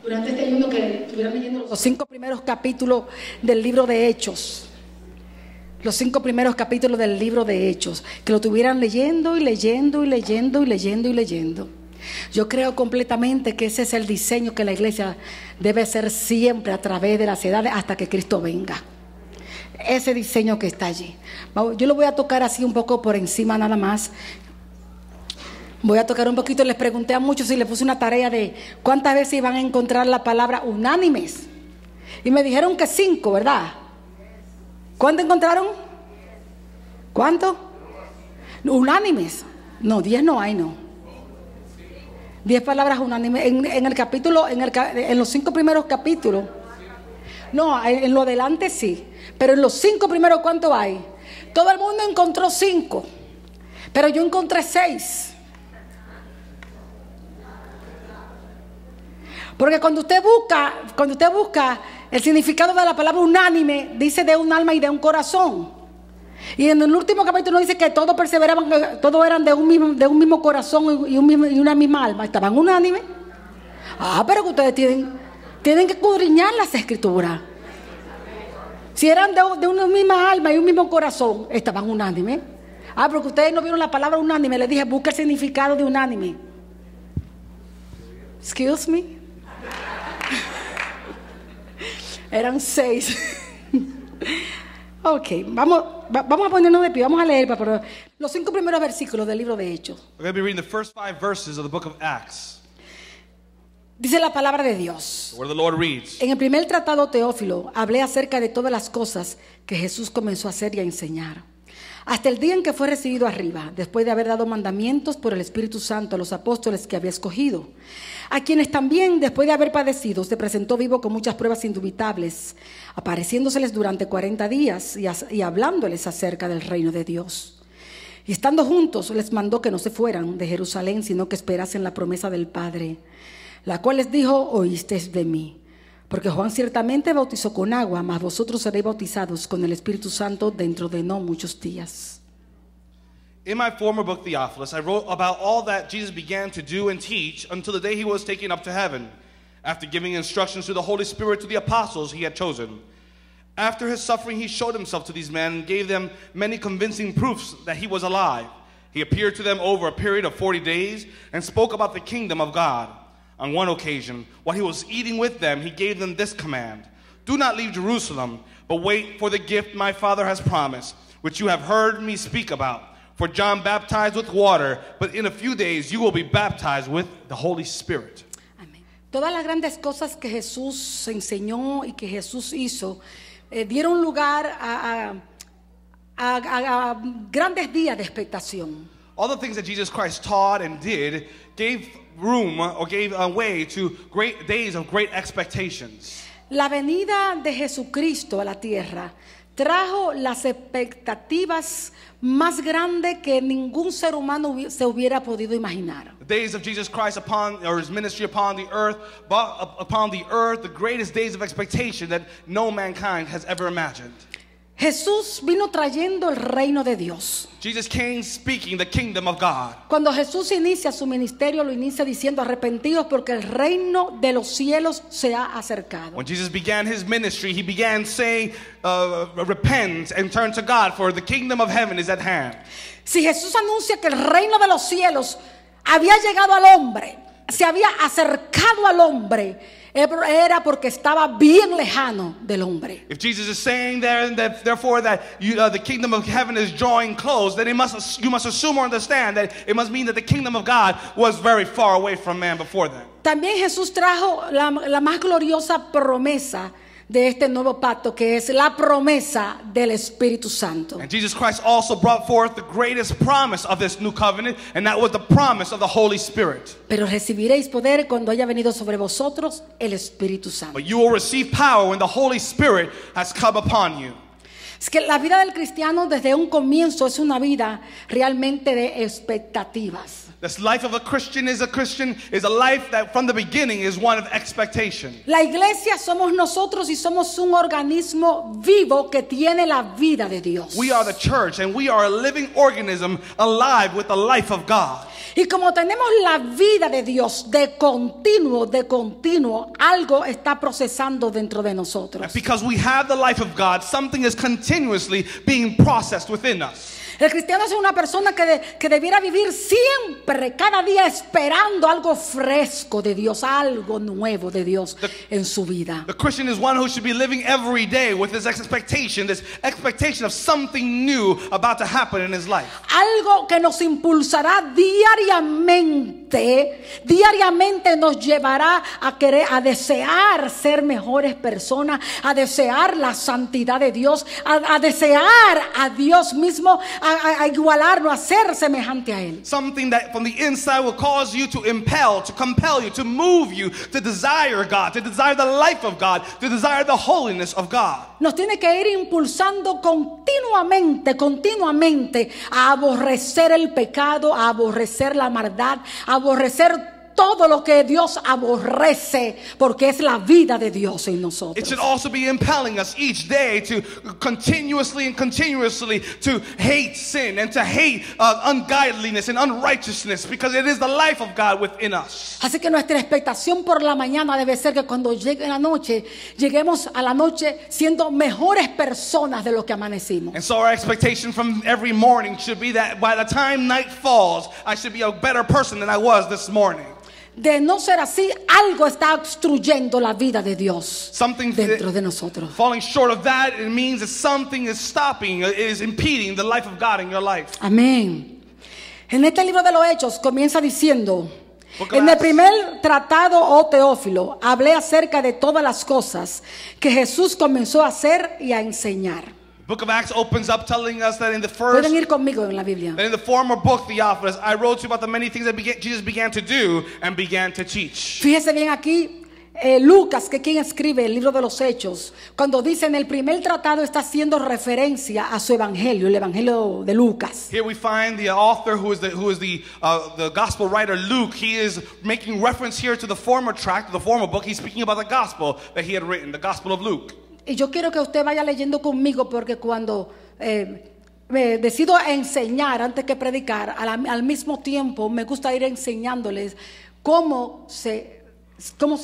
durante este ayuno que estuvieran leyendo los 5 primeros capítulos del libro de Hechos. Los 5 primeros capítulos del libro de Hechos, que lo estuvieran leyendo y leyendo y leyendo y leyendo y leyendo. Yo creo completamente que ese es el diseño que la iglesia debe ser siempre a través de las edades hasta que Cristo venga. Ese diseño que está allí. Yo lo voy a tocar así un poco por encima nada más. Voy a tocar un poquito. Les pregunté a muchos y les puse una tarea de cuántas veces iban a encontrar la palabra unánimes. Y me dijeron que 5, ¿verdad? ¿Cuánto encontraron? ¿Cuánto? Unánimes. No, 10 no hay, no. 10 palabras unánimes. En el capítulo, en los 5 primeros capítulos. No, en lo adelante sí. Pero en los 5 primeros, ¿cuánto hay? Todo el mundo encontró 5. Pero yo encontré 6. Porque cuando usted busca el significado de la palabra unánime, dice de un alma y de un corazón. Y en el último capítulo dice que todos perseveraban, todos eran de un mismo corazón y una misma alma. Estaban unánimes. Pero que ustedes tienen que escudriñar las escrituras. Si eran de una misma alma y un mismo corazón, estaban unánimes. Porque ustedes no vieron la palabra unánime. Les dije, busca el significado de unánime. Excuse me. Eran 6. Ok, vamos a ponernos de pie. Vamos a leer los 5 primeros versículos del libro de Hechos. We're going to be reading the first 5 verses of the book of Acts. Dice la palabra de Dios. Where the Lord reads. En el primer tratado, Teófilo, hablé acerca de todas las cosas que Jesús comenzó a hacer y a enseñar, hasta el día en que fue recibido arriba, después de haber dado mandamientos por el Espíritu Santo a los apóstoles que había escogido, a quienes también, después de haber padecido, se presentó vivo con muchas pruebas indubitables, apareciéndoseles durante 40 días y hablándoles acerca del reino de Dios. Y estando juntos, les mandó que no se fueran de Jerusalén, sino que esperasen la promesa del Padre, la cual les dijo: oísteis de mí. Porque Juan ciertamente bautizó con agua, mas vosotros seréis bautizados con el Espíritu Santo dentro de no muchos días. In my former book, Theophilus, I wrote about all that Jesus began to do and teach until the day he was taken up to heaven, after giving instructions to the Holy Spirit to the apostles he had chosen. After his suffering, he showed himself to these men and gave them many convincing proofs that he was alive. He appeared to them over a period of 40 days and spoke about the kingdom of God. On one occasion, while he was eating with them, he gave them this command: do not leave Jerusalem, but wait for the gift my Father has promised, which you have heard me speak about. For John baptized with water, but in a few days you will be baptized with the Holy Spirit. Amén. Todas las grandes cosas que Jesús enseñó y que Jesús hizo dieron lugar a grandes días de expectación. All the things that Jesus Christ taught and did gave room or gave way to great days of great expectations. La venida de Jesucristo a la tierra trajo las expectativas más grandes que ningún ser humano se hubiera podido imaginar. The days of Jesus Christ his ministry upon the earth, the greatest days of expectation that no mankind has ever imagined. Jesús vino trayendo el reino de Dios. Jesus came speaking the kingdom of God. Cuando Jesús inicia su ministerio, lo inicia diciendo: arrepentidos porque el reino de los cielos se ha acercado. When Jesus began his ministry, he began saying, repent and turn to God, for the kingdom of heaven is at hand. Si Jesús anuncia que el reino de los cielos había llegado al hombre, se había acercado al hombre, era porque estaba bien lejano del hombre. If Jesus is saying there that therefore that the kingdom of heaven is drawing close, then you must assume or understand that it must mean that the kingdom of God was very far away from man before that. También Jesús trajo la más gloriosa promesa de este nuevo pacto, que es la promesa del Espíritu Santo. And Jesus Christ also brought forth the greatest promise of this new covenant, and that was the promise of the Holy Spirit. Pero recibiréis poder cuando haya venido sobre vosotros el Espíritu Santo. But you will receive power when the Holy Spirit has come upon you. Es que la vida del cristiano desde un comienzo es una vida realmente de expectativas. This life of a Christian is a life that from the beginning is one of expectation. La iglesia somos nosotros y somos un organismo vivo que tiene la vida de Dios. We are the church and we are a living organism alive with the life of God. Y como tenemos la vida de Dios de continuo, algo está procesando dentro de nosotros. And because we have the life of God, something is continuously being processed within us. El cristiano es una persona que debiera vivir siempre, cada día, esperando algo fresco de Dios, algo nuevo de Dios en su vida. The Christian is one who should be living every day with this expectation of something new about to happen in his life. Algo que nos impulsará diariamente nos llevará a desear ser mejores personas, a desear la santidad de Dios, a desear a Dios mismo, a igualarnos, a ser semejante a Él. Something that from the inside will cause you to compel you, to move you, to desire God, to desire the life of God, to desire the holiness of God. Nos tiene que ir impulsando continuamente a aborrecer el pecado, a aborrecer la maldad, a aborrecer todo lo que Dios aborrece, porque es la vida de Dios en nosotros. It should also be impelling us each day to continuously to hate sin and to hate ungodliness and unrighteousness, because it is the life of God within us. Así que nuestra expectación por la mañana debe ser que cuando llegue la noche, lleguemos a la noche siendo mejores personas de lo que amanecimos. And so our expectation from every morning should be that by the time night falls, I should be a better person than I was this morning. De no ser así, algo está obstruyendo la vida de Dios dentro de nosotros. Falling short of that, it means that something is stopping, is impeding the life of God in your life. Amén. En este libro de los Hechos comienza diciendo: en el primer tratado, oh Teófilo, hablé acerca de todas las cosas que Jesús comenzó a hacer y a enseñar. The book of Acts opens up telling us that in the first, pueden ir conmigo en la Biblia. That in the former book, Theophilus, I wrote to you about the many things that Jesus began to do and began to teach. Fíjese bien aquí, Lucas, que quien escribe el libro de los Hechos, cuando dice en el primer tratado, está haciendo referencia a su evangelio, el evangelio de Lucas. Here we find the author who is the gospel writer Luke. He is making reference here to the former tract, the former book. He's speaking about the gospel that he had written, the gospel of Luke. Y yo quiero que usted vaya leyendo conmigo, porque cuando me decido enseñar antes que predicar, al mismo tiempo me gusta ir enseñándoles cómo se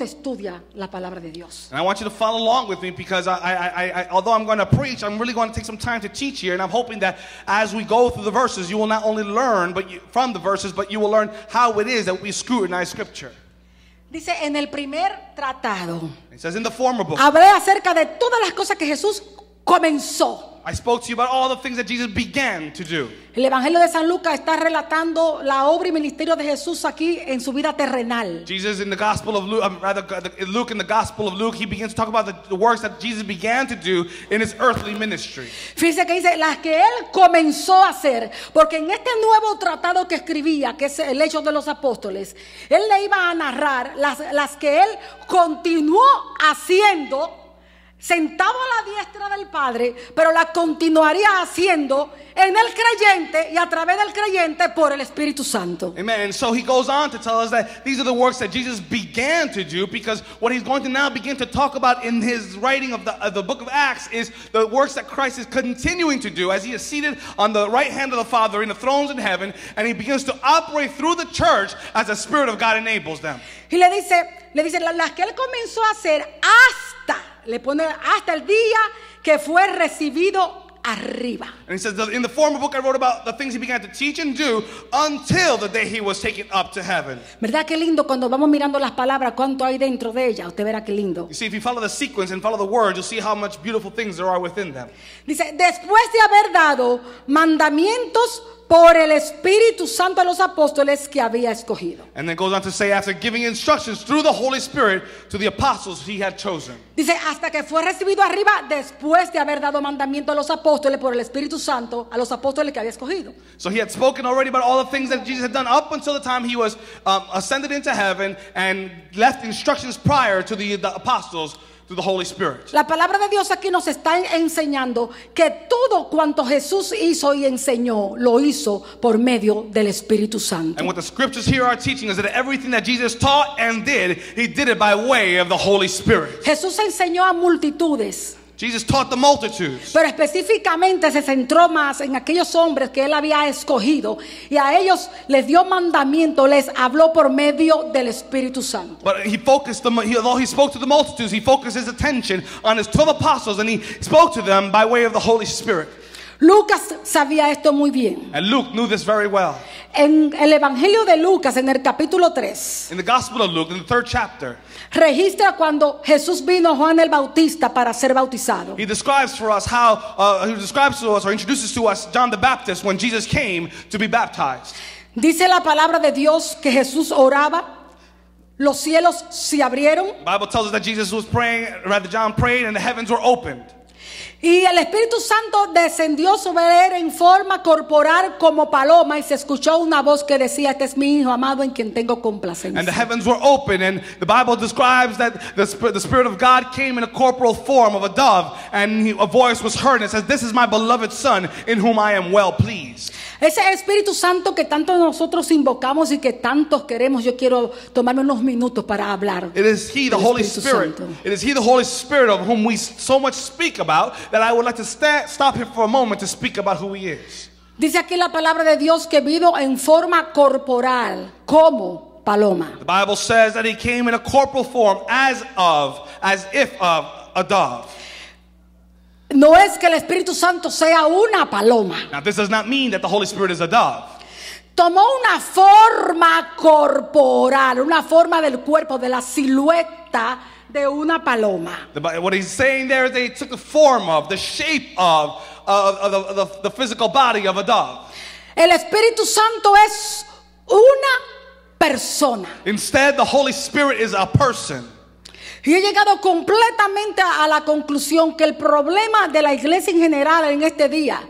estudia la palabra de Dios. And I want you to follow along with me, because I although I'm going to preach, I'm really going to take some time to teach here, and I'm hoping that as we go through the verses, you will not only learn from the verses, but you will learn how it is that we scrutinize Scripture. Dice en el primer tratado. It says in the former book. Hablé acerca de todas las cosas que Jesús comenzó. I spoke to you about all the things that Jesus began to do. El Evangelio de San Lucas está relatando la obra y ministerio de Jesús aquí en su vida terrenal. Jesus in the Gospel of Luke, Luke in the Gospel of Luke, he begins to talk about the works that Jesus began to do in his earthly ministry. Fíjese que dice las que él comenzó a hacer, porque en este nuevo tratado que escribía, que es el Hechos de los Apóstoles, él le iba a narrar las que él continuó haciendo, sentado a la diestra del Padre, pero la continuaría haciendo en el creyente y a través del creyente por el Espíritu Santo. Amen. And so he goes on to tell us that these are the works that Jesus began to do, because what he's going to now begin to talk about in his writing of the book of Acts is the works that Christ is continuing to do as he is seated on the right hand of the Father in the thrones in heaven, and he begins to operate through the church as the Spirit of God enables them. Y le dice las que él comenzó a hacer le pone hasta el día que fue recibido arriba. And he says, in the former book I wrote about the things he began to teach and do until the day he was taken up to heaven. ¿Verdad qué lindo cuando vamos mirando las palabras, cuánto hay dentro de ellas? Usted verá qué lindo. You see, if you follow the sequence and follow the words, you'll see how much beautiful things there are within them. Dice, después de haber dado mandamientos por el Espíritu Santo a los apóstoles que había escogido. And then goes on to say, after giving instructions through the Holy Spirit to the apostles he had chosen. Dice, hasta que fue recibido arriba, después de haber dado mandamiento a los apóstoles por el Espíritu Santo a los apóstoles que había escogido. So he had spoken already about all the things that Jesus had done up until the time he was ascended into heaven, and left instructions prior to the apostles through the Holy Spirit. La palabra de Dios aquí nos está enseñando que todo cuanto Jesús hizo y enseñó, lo hizo por medio del Espíritu Santo. And what the scriptures here are teaching is that everything that Jesus taught and did, he did it by way of the Holy Spirit. Jesús enseñó a multitudes. Jesus taught the multitudes. Pero específicamente se centró más en aquellos hombres que él había escogido y a ellos les dio mandamiento, les habló por medio del Espíritu Santo. But he focused them, although he spoke to the multitudes, he focused his attention on his 12 apostles, and he spoke to them by way of the Holy Spirit. Lucas sabía esto muy bien. And Luke knew this very well. En el Evangelio de Lucas, en el capítulo 3, In the Gospel of Luke, in the 3rd chapter, registra cuando Jesús vino a Juan el Bautista para ser bautizado. he describes for us how, he describes to us or introduces to us John the Baptist when Jesus came to be baptized. Dice la palabra de Dios que Jesús oraba, los cielos se abrieron The Bible tells us that Jesus was praying, rather John prayed, and the heavens were opened. y el Espíritu Santo descendió sobre él en forma corporal como paloma y se escuchó una voz que decía: este es mi hijo amado en quien tengo And the complacencia. heavens were open, and the Bible describes that the Spirit of God came in a corporal form of a dove, and a voice was heard, and it says, "This is my beloved Son, in whom I am well pleased." Ese Espíritu Santo que tanto nosotros invocamos y que tantos queremos, yo quiero tomarme unos minutos para hablar. It is He, the del Holy Espíritu Spirit. Santo. It is He, the Holy Spirit, of whom we so much speak about, that I would like to stop here for a moment to speak about who He is. Dice aquí la palabra de Dios que vino en forma corporal, como paloma. The Bible says that He came in a corporal form as if of a dove. No es que el Espíritu Santo sea una paloma. Now, this does not mean that the Holy Spirit is a dove. Tomó una forma corporal, una forma del cuerpo, de la silueta de una paloma. What he's saying there is they took the form of, the shape of the physical body of a dove. El Espíritu Santo es una persona. Instead, the Holy Spirit is a person. Y he llegado completamente a la conclusión que el problema de la iglesia en general en este día,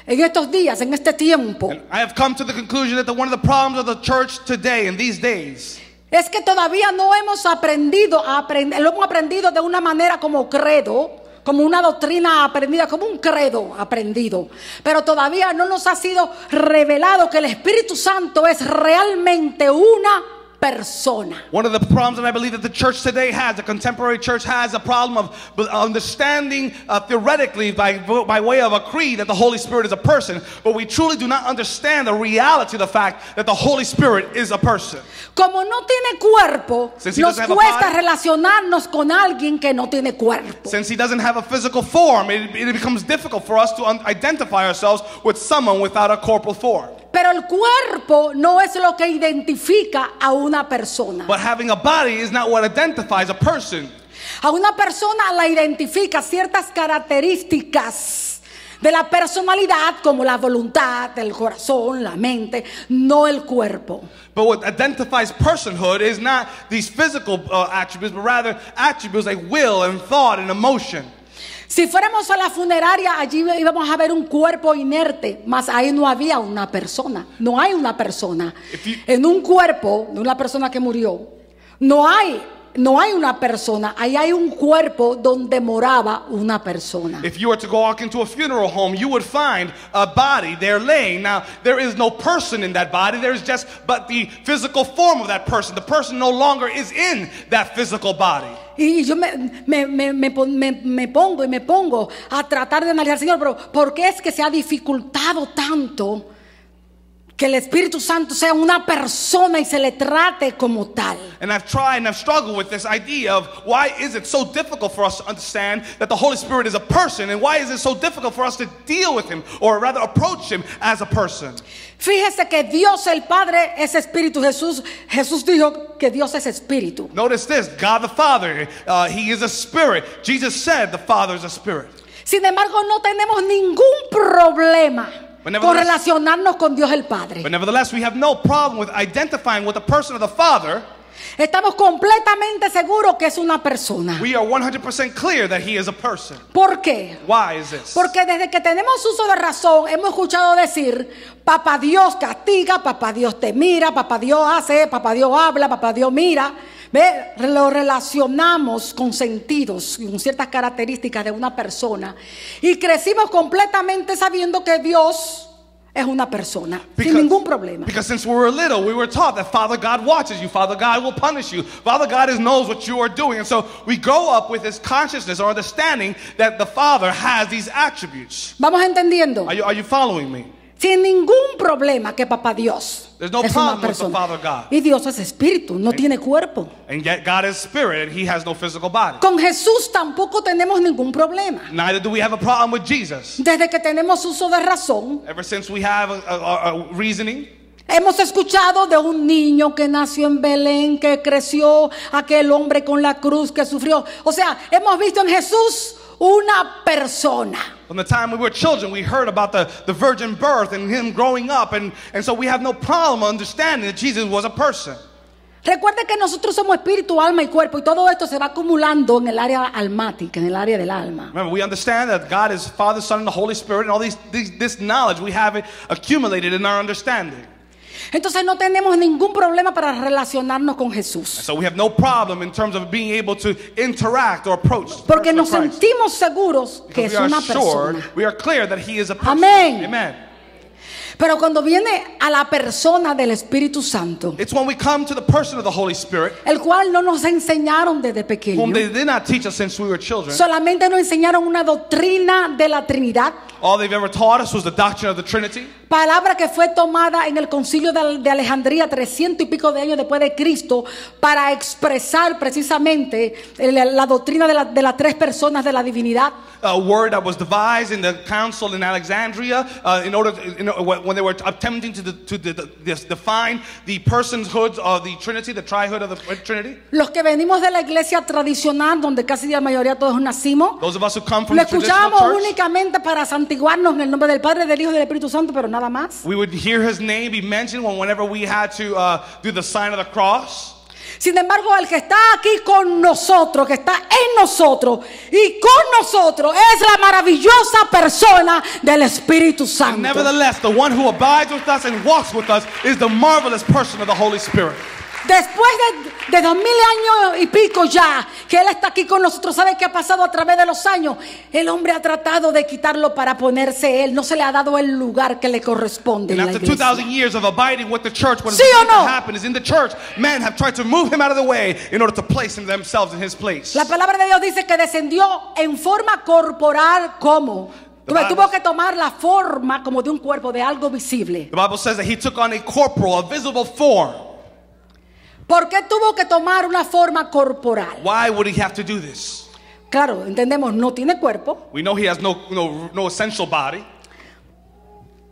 en estos días, en este tiempo, And I have come to the conclusion that one of the problems of the church today, in these days, es que todavía no hemos aprendido lo hemos aprendido de una manera como credo, como una doctrina aprendida, como un credo aprendido, pero todavía no nos ha sido revelado que el Espíritu Santo es realmente una persona. one of the problems that I believe that the church today has, the contemporary church has, a problem of understanding theoretically by way of a creed that the Holy Spirit is a person, but we truly do not understand the reality of the fact that the Holy Spirit is a person. Como no tiene cuerpo, Since he nos doesn't have a cuesta body. relacionarnos con alguien que no tiene cuerpo. Since He doesn't have a physical form, it becomes difficult for us to identify ourselves with someone without a corporal form. Pero el cuerpo no es lo que identifica a una persona. But having a body is not what identifies a person. A una persona la identifica ciertas características de la personalidad, como la voluntad, el corazón, la mente, no el cuerpo. But what identifies personhood is not these physical attributes, but rather attributes like will and thought and emotion. Si fuéramos a la funeraria, allí íbamos a ver un cuerpo inerte, mas ahí no había una persona. No hay una persona. En un cuerpo de una persona que murió, no hay una persona. Ahí hay un cuerpo donde moraba una persona. If you were to go walk into a funeral home, you would find a body there laying. Now, there is no person in that body. There's just but the physical form of that person. The person no longer is in that physical body. Y yo me pongo a tratar de analizar, Señor, pero ¿por qué es que se ha dificultado tanto que el Espíritu Santo sea una persona y se le trate como tal? And I've tried and I've struggled with this idea of why is it so difficult for us to understand that the Holy Spirit is a person, and why is it so difficult for us to deal with Him, or rather approach Him as a person? Fíjese que Dios el Padre es espíritu. Jesús dijo que Dios es espíritu. Notice this, God the Father, He is a spirit. Jesus said the Father is a spirit. Sin embargo, no tenemos ningún problema But con nevertheless- relacionarnos con Dios el Padre. But nevertheless, we have no problem with identifying with the person of the Father. Estamos completamente seguros que es una persona. We are 100% clear that He is a person. ¿Por qué? Why is this? Porque desde que tenemos uso de razón hemos escuchado decir: Papá Dios castiga, Papá Dios te mira, Papá Dios hace, Papá Dios habla, Papá Dios mira. ¿Ve? Lo relacionamos con sentidos y con ciertas características de una persona, y crecimos completamente sabiendo que Dios es una persona, sin ningún problema. Because since we were little, we were taught that Father God watches you, Father God will punish you, Father God knows what you are doing. And so we grow up with this consciousness or understanding that the Father has these attributes. ¿Vamos entendiendo? Are you following me? Sin ningún problema que papá Dios There's no es una problem with the persona. Father God. Y Dios es espíritu, no tiene cuerpo. And yet God is spirit and he has no physical body. Con Jesús tampoco tenemos ningún problema. Neither do we have a problem with Jesus. Desde que tenemos uso de razón, Ever since we have a reasoning, hemos escuchado de un niño que nació en Belén, que creció, aquel hombre con la cruz que sufrió. O sea, hemos visto en Jesús una persona. from the time we were children, we heard about the virgin birth and him growing up. And so we have no problem understanding that Jesus was a person. Recuerde que nosotros somos espíritu, alma y cuerpo, y todo esto se va acumulando en el área almática, en el área del alma. Remember, we understand that God is Father, Son, and the Holy Spirit, and all this knowledge, we have it accumulated in our understanding. Entonces no tenemos ningún problema para relacionarnos con Jesús. So we have no problem in terms of being able to interact or approach the Porque person of nos Christ. sentimos seguros que Because es we una are sure, persona. we are clear that he is a person. Amén. Amen. Pero cuando viene a la persona del Espíritu Santo, It's when we come to the person of the Holy Spirit, el cual no nos enseñaron desde whom they pequeños. did not teach us since we were children. Solamente nos enseñaron una doctrina de la Trinidad, All they've ever taught us was the doctrine of the Trinity. palabra que fue tomada en el concilio de Alejandría 300 y pico de años después de Cristo para expresar precisamente la doctrina de las tres personas de la divinidad. A word that was devised in the council in Alexandria in order to, when they were attempting to define the personhood of the Trinity, the trihood of the Trinity. Los que venimos de la iglesia tradicional, donde casi la mayoría todos nacimos, Those of us who come from lo the traditional escuchábamos church, únicamente para santiguarnos en el nombre del Padre, del Hijo y del Espíritu Santo, pero nada más. we would hear his name be mentioned whenever we had to do the sign of the cross. Sin embargo, el que está aquí con nosotros, que está en nosotros y con nosotros, es la maravillosa persona del Espíritu Santo. Nevertheless, the one who abides with us and walks with us is the marvelous person of the Holy Spirit. Después de 2000 años y pico ya que Él está aquí con nosotros, ¿sabe qué ha pasado a través de los años? El hombre ha tratado de quitarlo para ponerse Él. No se le ha dado el lugar que le corresponde And en la after iglesia. 2,000 years of abiding with the church, when ¿Sí it's o no? to happen is in the church, men have tried to move him out of the way in order to place him themselves in his place. La palabra de Dios dice que descendió en forma corporal como. Tuvo que tomar la forma como de un cuerpo, de algo visible. The Bible says that he took on a corporal, a visible form. ¿Por qué tuvo que tomar una forma corporal? Why would he have to do this? Claro, entendemos, no tiene cuerpo. We know he has no essential body.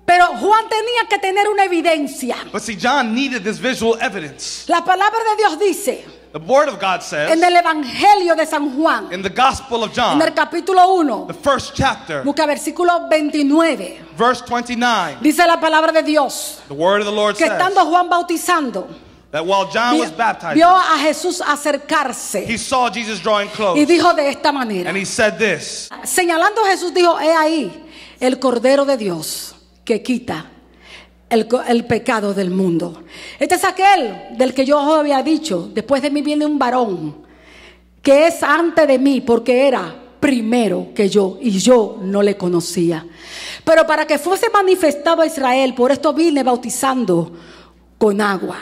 Pero Juan tenía que tener una evidencia. But see, John needed this visual evidence. La palabra de Dios dice The word of God says en el Evangelio de San Juan, in the Gospel of John, en el capítulo 1, the first chapter, busca versículo 29, verse 29, dice la palabra de Dios the word of the Lord que says estando Juan bautizando, that while John was baptizing, vio a Jesús acercarse he saw Jesus drawing y close. dijo de esta manera, And he said this, señalando a Jesús, dijo: he ahí el Cordero de Dios que quita el pecado del mundo. Este es aquel del que yo os había dicho: después de mí viene un varón que es antes de mí, porque era primero que yo, y yo no le conocía. Pero para que fuese manifestado a Israel, por esto vine bautizando con agua.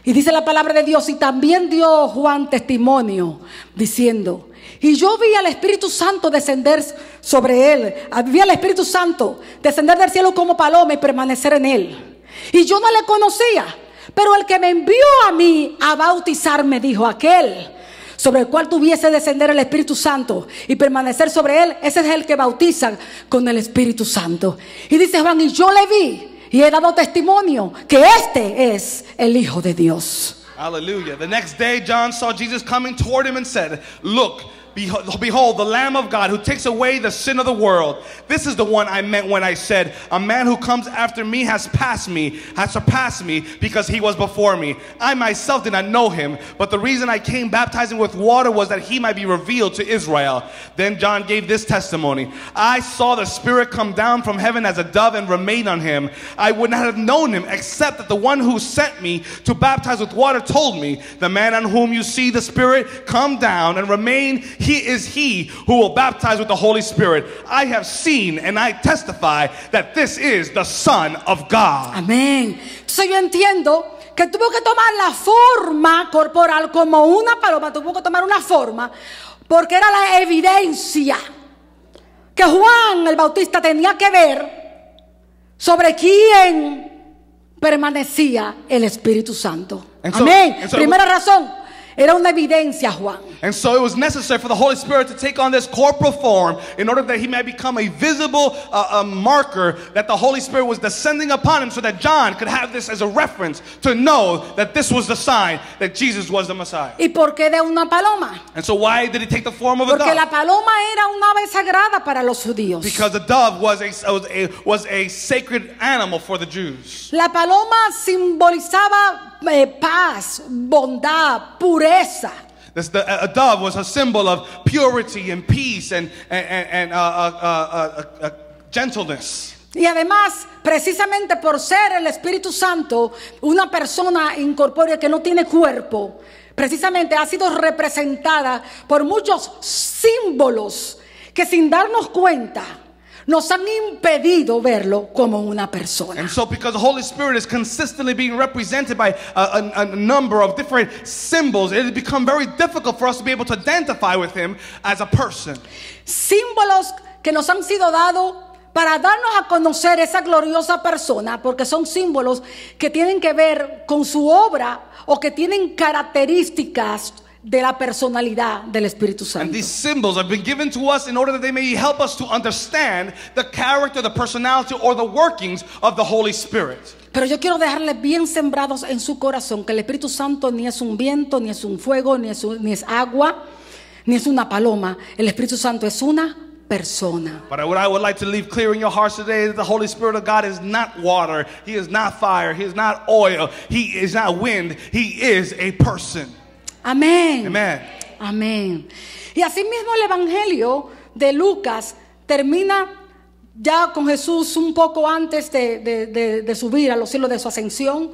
Y dice la palabra de Dios, y también dio Juan testimonio diciendo: y yo vi al Espíritu Santo descender sobre él. Vi al Espíritu Santo descender del cielo como paloma y permanecer en él. Y yo no le conocía, pero el que me envió a mí a bautizarme, dijo: aquel sobre el cual tuviese descender el Espíritu Santo y permanecer sobre él, ese es el que bautiza con el Espíritu Santo. Y dice Juan: y yo le vi y he dado testimonio que este es el Hijo de Dios. hallelujah. The next day, John saw Jesus coming toward him and said, look, behold, the Lamb of God who takes away the sin of the world. This is the one I meant when I said, a man who comes after me has surpassed me because he was before me. I myself did not know him, but the reason I came baptizing with water was that he might be revealed to Israel. Then John gave this testimony: I saw the Spirit come down from heaven as a dove and remain on him. I would not have known him except that the one who sent me to baptize with water told me, the man on whom you see the Spirit come down and remain, He is he who will baptize with the Holy Spirit. I have seen and I testify that this is the Son of God. Amén. Entonces yo entiendo que tuvo que tomar la forma corporal como una paloma, tuvo que tomar una forma, porque era la evidencia que Juan el Bautista tenía que ver sobre quién permanecía el Espíritu Santo. Amén. Primera razón, era una evidencia, Juan. And so it was necessary for the Holy Spirit to take on this corporal form in order that he might become a visible marker that the Holy Spirit was descending upon him, so that John could have this as a reference to know that this was the sign that Jesus was the Messiah. ¿Y por qué de una paloma? And so why did he take the form of a Porque dove? la paloma era un ave sagrada para los judíos. Because the dove was a sacred animal for the Jews. La paloma simbolizaba paz, bondad, pureza. A dove was a symbol of purity and peace and gentleness. Y además, precisamente por ser el Espíritu Santo una persona incorpórea que no tiene cuerpo, precisamente ha sido representada por muchos símbolos que sin darnos cuenta nos han impedido verlo como una persona. And so because the Holy Spirit is consistently being represented by a number of different symbols, it has become very difficult for us to be able to identify with him as a person. Símbolos que nos han sido dados para darnos a conocer esa gloriosa persona, porque son símbolos que tienen que ver con su obra o que tienen características de la personalidad del Espíritu Santo. And these symbols have been given to us in order that they may help us to understand the character, the personality, or the workings of the Holy Spirit. Pero yo quiero dejarles bien sembrados en su corazón que el Espíritu Santo ni es un viento, ni es un fuego, ni es agua, ni es una paloma. El Espíritu Santo es una persona. But what I would like to leave clear in your hearts today is that the Holy Spirit of God is not water, he is not fire, he is not oil, he is not wind, he is a person. Amén. Amen. Amén. Y así mismo el Evangelio de Lucas termina ya con Jesús un poco antes de subir a los cielos, de su ascensión.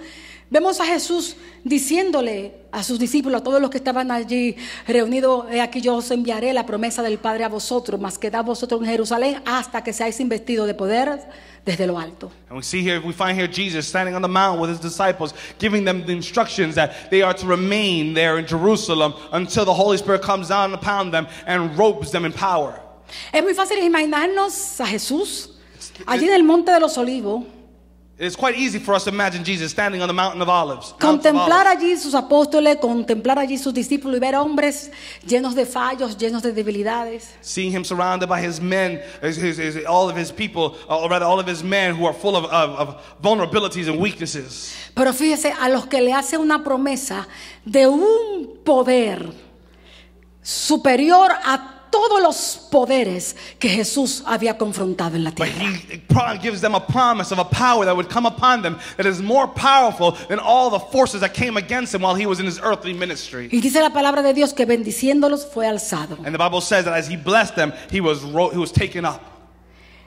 Vemos a Jesús diciéndole a sus discípulos, a todos los que estaban allí reunidos: he aquí yo os enviaré la promesa del Padre a vosotros, mas quedad vosotros en Jerusalén hasta que seáis investidos de poder desde lo alto. And we find here Jesus standing on the mountain with his disciples, giving them the instructions that they are to remain there in Jerusalem until the Holy Spirit comes down upon them and robes them in power. Es muy fácil imaginarnos a Jesús allí en el Monte de los Olivos. It's quite easy for us to imagine Jesus standing on the Mountain of Olives. Contemplar allí sus apóstoles, contemplar allí sus discípulos y ver hombres llenos de fallos, llenos de debilidades. Seeing him surrounded by his men, all of his people, or rather all of his men who are full of vulnerabilities and weaknesses. Pero fíjese, a los que le hace una promesa de un poder superior a todos los poderes que Jesús había confrontado en la But tierra. he gives them a promise of a power that would come upon them that is more powerful than all the forces that came against him while he was in his earthly ministry. Y dice la palabra de Dios que bendiciéndolos fue alzado. And the Bible says that as he blessed them, he was taken up.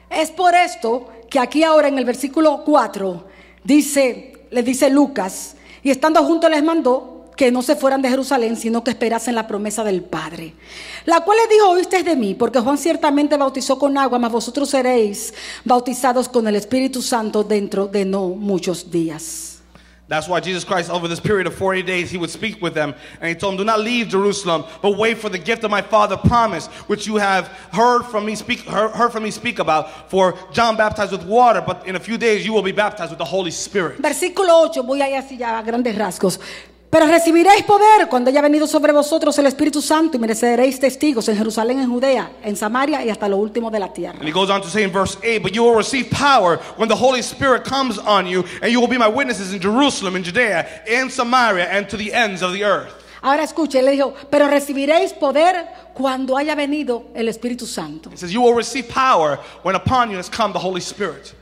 Es por esto que aquí ahora en el versículo 4 le dice Lucas: y estando juntos les mandó que no se fueran de Jerusalén, sino que esperasen la promesa del Padre, la cual les dijo: oísteis de mí, porque Juan ciertamente bautizó con agua, mas vosotros seréis bautizados con el Espíritu Santo dentro de no muchos días. That's why Jesus Christ, over this period of 40 days, he would speak with them. And he told them, do not leave Jerusalem, but wait for the gift of my Father promised, which you have heard from me speak about. For John baptized with water, but in a few days you will be baptized with the Holy Spirit. Versículo 8, voy ahí así ya a grandes rasgos. Pero recibiréis poder cuando haya venido sobre vosotros el Espíritu Santo, y me seréis testigos en Jerusalén, en Judea, en Samaria y hasta lo último de la tierra. And he goes on to say in verse 8, but you will receive power when the Holy Spirit comes on you, and you will be my witnesses in Jerusalem, in Judea, in Samaria, and to the ends of the earth. Ahora escuche, él le dijo: pero recibiréis poder cuando haya venido el Espíritu Santo. He says, you will receive power when upon you has come the Holy Spirit.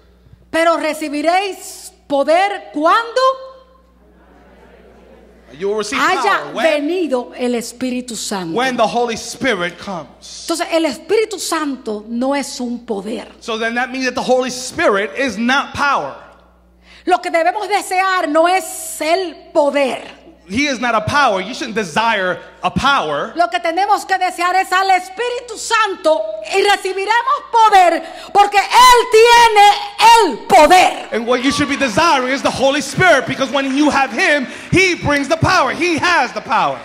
Pero recibiréis poder cuando You will receive haya power venido el Espíritu Santo. when the Holy Spirit comes. Entonces el Espíritu Santo no es un poder. So then that means that the Holy Spirit is not power. Lo que debemos desear no es el poder. he is not a power. You shouldn't desire a power. Lo que tenemos que desear es al Espíritu Santo y recibiremos poder porque Él tiene el poder. And what you should be desiring is the Holy Spirit, because when you have him, he brings the power. He has the power.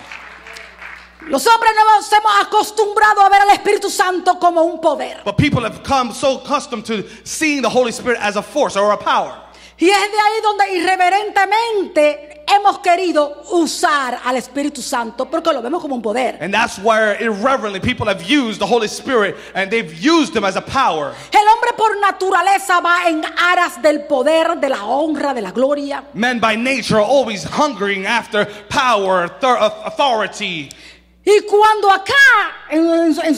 Los hombres nos hemos acostumbrado a ver al Espíritu Santo como un poder. But people have come so accustomed to seeing the Holy Spirit as a force or a power. Y es de ahí donde irreverentemente hemos querido usar al Espíritu Santo porque lo vemos como un poder. And that's where irreverently people have used the Holy Spirit, and they've used him as a power. El hombre por naturaleza va en aras del poder, de la honra, de la gloria. Men by nature are always hungering after power, authority. Y cuando acá, en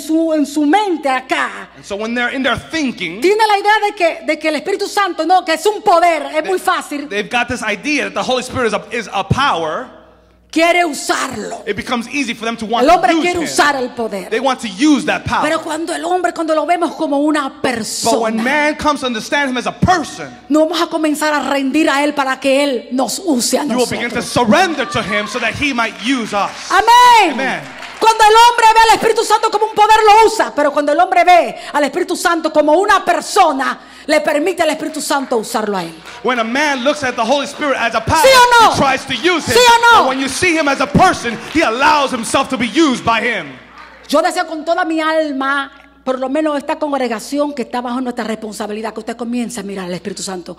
su mente acá, And so when they're in their thinking, tiene la idea de que el Espíritu Santo, no, que es un poder, es muy fácil, they've got this idea that the Holy Spirit is a power. quiere usarlo. It becomes easy for them to want El hombre to quiere use usar him. el poder. They want to use that power. Pero cuando lo vemos como una But when persona, man comes to understand him as a person, no vamos a comenzar a rendir a Él para que Él nos use a you will begin to nosotros. surrender to him so that he might use us. Amén. Amen. Cuando el hombre ve al Espíritu Santo como un poder, lo usa. Pero cuando el hombre ve al Espíritu Santo como una persona, le permite al Espíritu Santo usarlo a él. When a man looks at the Holy Spirit as a power, ¿Sí o no? he tries to use him. ¿Sí o no? But when you see him as a person, he allows himself to be used by him. Yo deseo con toda mi alma, por lo menos esta congregación que está bajo nuestra responsabilidad, que usted comience a mirar al Espíritu Santo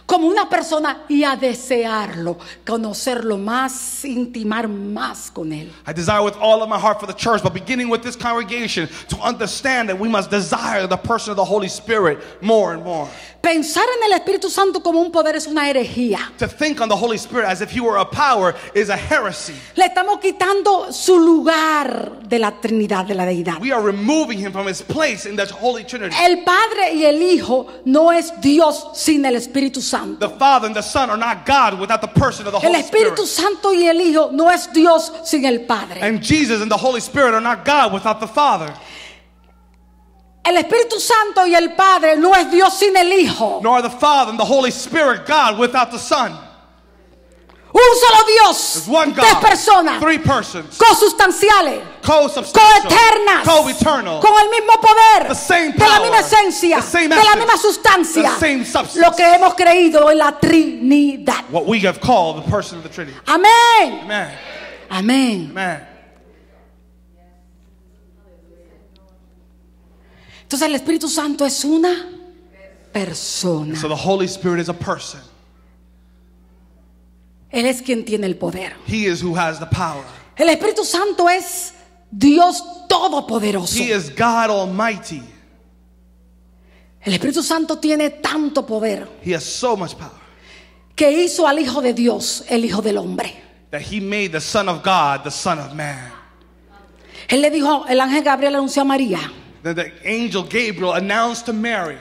como una persona y a desearlo, conocerlo más, intimar más con él. I desire with all of my heart for the church, but beginning with this congregation, to understand that we must desire the person of the Holy Spirit more and more. Pensar en el Espíritu Santo como un poder es una herejía. To think on the Holy Spirit as if he were a power is a heresy. Le estamos quitando su lugar de la Trinidad, de la deidad. We are removing him from his place in the Holy Trinity. El Padre y el Hijo no es Dios sin el Espíritu Santo. The Father and the Son are not God without the person of the El Holy Espíritu Spirit. Santo y el Hijo no es Dios sin el Padre. And Jesus and the Holy Spirit are not God without the Father. El Espíritu Santo y el Padre no es Dios sin el Hijo. Nor the Father and the Holy Spirit God without the Son. Un solo Dios, There's one tres God, personas, three persons, cosustanciales, co-substantial, coeternas, co-eternal, con el mismo poder, the same de la power, misma esencia, the same de la essence, misma sustancia, the same substance. lo que hemos creído en la Trinidad. what we have called the person of the Trinity. Amén. Amen. Amén. Amen. Entonces el Espíritu Santo es una persona. So the Holy Spirit is a person. Él es quien tiene el poder. He is who has the power. El Espíritu Santo es Dios todopoderoso. He is God Almighty. El Espíritu Santo tiene tanto poder He has so much power que hizo al Hijo de Dios el Hijo del Hombre. that he made the Son of God the Son of Man. Él le dijo, el ángel Gabriel anunció a María: Then the angel Gabriel announced to Mary,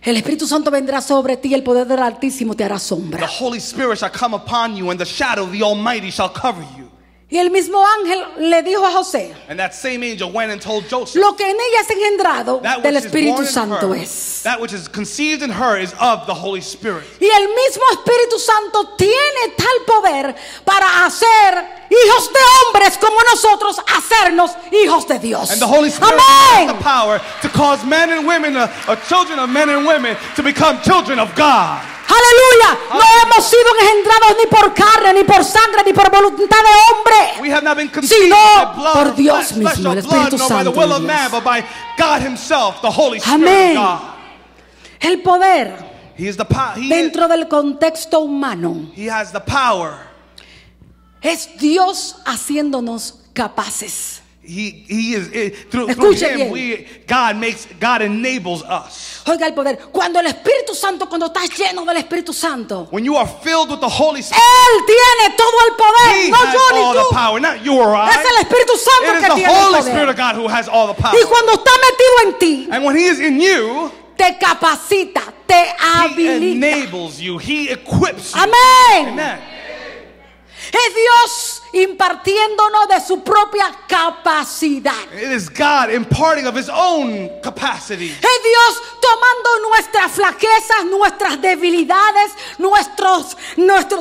el Espíritu Santo vendrá sobre ti y el poder del Altísimo te hará the sombra. Holy Spirit shall come upon you, and the shadow of the Almighty shall cover you. Y el mismo ángel le dijo a José: And that same angel went and told Joseph, lo que en ella es engendrado that del which is Espíritu born in Santo her, es. that which is conceived in her is of the Holy Spirit. Y el mismo Espíritu Santo tiene tal poder para hacer hijos de hombres como nosotros, hacernos hijos de Dios. And the Holy Spirit has Amén. the power to cause men and women, children of men and women, to become children of God. Aleluya. No hemos sido engendrados ni por carne, ni por sangre, ni por voluntad de hombre, We have not been conceived sino by blood por of Dios flesh, mismo, el or blood, Espíritu nor by the Santo will de of man, Dios. but by God Himself, the Holy Spirit Amén. of God. El poder He is the power. dentro del contexto humano He has the power. es Dios haciéndonos capaces. He is through Escuche Him. bien. God enables us. Oiga el poder. Cuando el Espíritu Santo, cuando estás lleno del Espíritu Santo, When you are filled with the Holy Spirit, Él tiene todo el poder, He no has yo all ni the tú. power, not you or I. Es el Espíritu It Santo is que the tiene el Holy Spirit poder. of God who has all the power. Y cuando está metido en ti, And when He is in you, te capacita, te He habilita. enables you. He equips you. Amén. Amen. Es Dios impartiéndonos de su propia capacidad. It is God imparting of His own capacity. Es Dios tomando nuestras flaquezas, nuestras debilidades,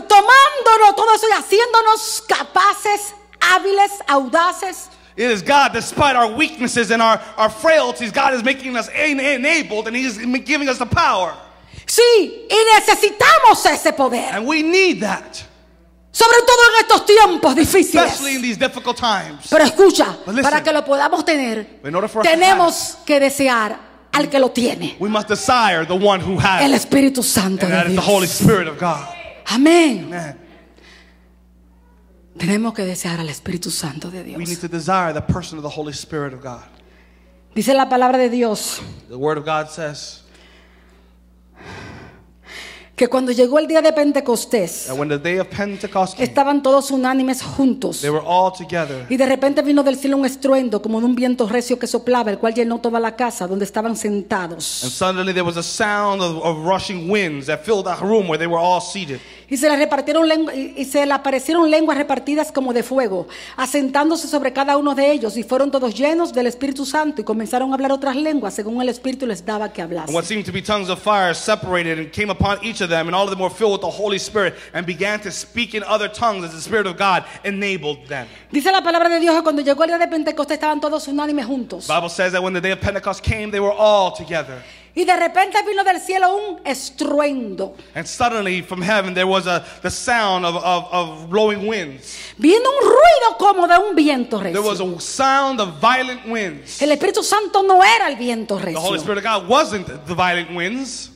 tomándonos todo eso y haciéndonos capaces, hábiles, audaces. It is God, despite our weaknesses and our frailties, God is making us enabled, and He's giving us the power. Sí, y necesitamos ese poder. And we need that. Sobre todo en estos tiempos difíciles. Especially in these difficult times. Pero escucha, But listen, para que lo podamos tener, in order for us to tenemos que desear al que lo tiene. We must desire the one who has El it. Espíritu Santo And de that is the Holy Dios. Spirit of God. Amén. Amen. Tenemos que desear al Espíritu Santo de We need Dios. to desire the person of the Holy Spirit of God. Dice la palabra de Dios The Word of God says que cuando llegó el día de Pentecostés, that when the day of Pentecost came, estaban todos unánimes juntos. they were all together. Y de repente vino del cielo un estruendo como de un viento recio que soplaba, el cual llenó toda la casa donde estaban And sentados. suddenly there was a sound of rushing winds that filled that room where they were all seated. Y se le aparecieron lenguas repartidas como de fuego, asentándose sobre cada uno de ellos, y fueron todos llenos del Espíritu Santo y comenzaron a hablar otras lenguas según el Espíritu les daba que And what hablasen. seemed to be tongues of fire separated and came upon each of them, and all of them were filled with the Holy Spirit and began to speak in other tongues as the Spirit of God enabled them. Dice la palabra de Dios que cuando llegó el día de Pentecostés estaban todos unánimes juntos. The Bible says that when the day of Pentecost came, they were all together. Y de repente vino del cielo un estruendo. And suddenly from heaven there was the sound of blowing winds. Vino un ruido como de un viento There was recio. a sound of violent winds. El Espíritu Santo no era el viento The Holy recio. Spirit of God wasn't the violent winds,